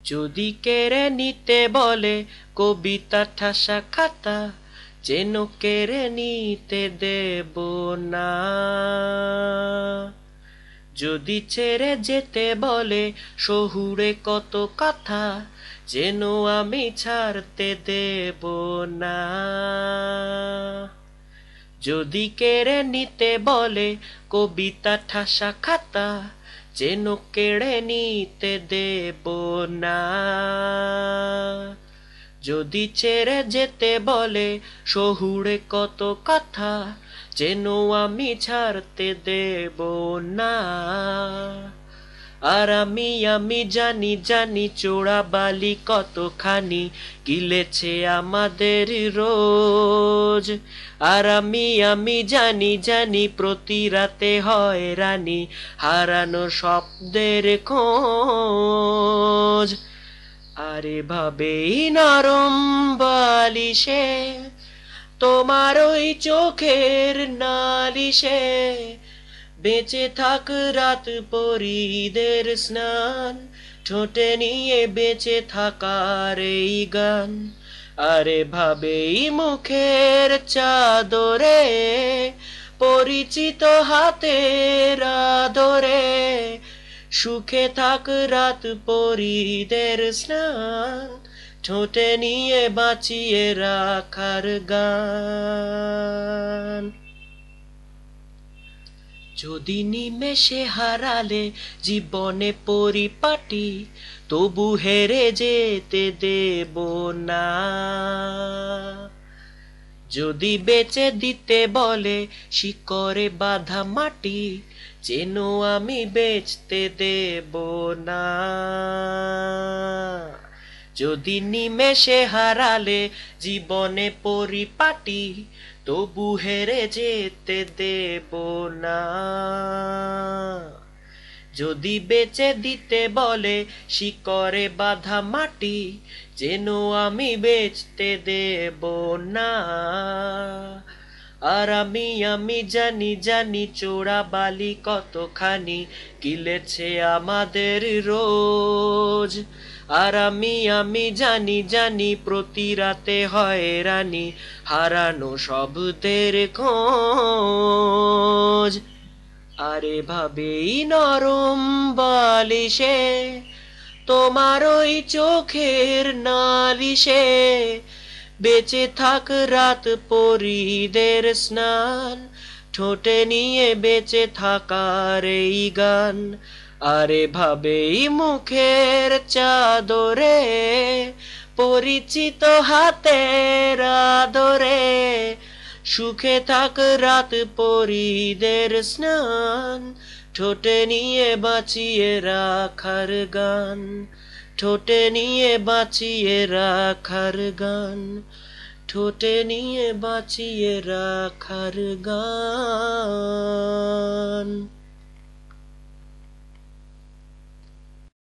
যদি কেড়ে নিতে বলে কবিতা ঠাসা খাতা, যেন কেড়ে নিতে দেব না। যদি ছেড়ে যেতে বলে শহুরে কত কথা, যেন আমি ছাড়তে দেব না। যদি কেড়ে নিতে বলে কবিতা ঠাসা খাতা, যেন কেড়ে নিতে দেব না। যদি ছেড়ে যেতে বলে শহুরে কত কথা, যেন আমি ছাড়তে দেব না। আর আমি জানি চোরা বালি কতখানি গিলেছে আমাদের রোজ। আর আমি জানি প্রতি রাতে হয় রানী হারানো শব্দের খোঁজ। আরে ভাবেই নরম বালিশে তোমার ওই চোখের নালিশে, বেঁচে থাক রাত পরীদের স্নান, ঠোঁটে নিয়ে বেঁচে থাকার এই গান। আরে ভাবেই মুখের চাদরে পরিচিত হাতের আদরে, সুখে থাক রাত পরীদের স্নান, ঠোঁটে নিয়ে বাঁচিয়ে রাখার গান। যদি নিমেষে হারালে জীবনে পরিপাটি, তবু হেরে যেতে দেব না। যদি বেচে দিতে বলে শিকড়ে বাঁধা মাটি, যেন আমি বেচতে দেব না। যদি নিমেষে হারালে জীবনে পরিপাটি, তবু হেরে যেতে দেব না। যদি বেচে দিতে বলে শিকড়ে বাঁধা মাটি, যেন আমি বেচতে দেব না। আর আমি জানি চোরা বালি কতখানি গিলেছে আমাদের রোজ। আর আমি জানি প্রতি রাতে হয় রানী হারানো শব্দের খোঁজ। আরে ভাবেই নরম বালিশে তোমার ওই চোখের নালিশে, বেঁচে থাক রাত পরীদের স্নান, ঠোঁটে নিয়ে বেঁচে থাকার এই গান। আরে ভাবেই মুখের চাদরে পরিচিত হাতের আদরে, সুখে থাক রাত পরীদের স্নান, ঠোঁটে নিয়ে বাঁচিয়ে রাখার গান। ঠোঁটে নিয়ে বাঁচিয়ে রাখার গান। ঠোঁটে নিয়ে বাঁচিয়ে রাখার গান।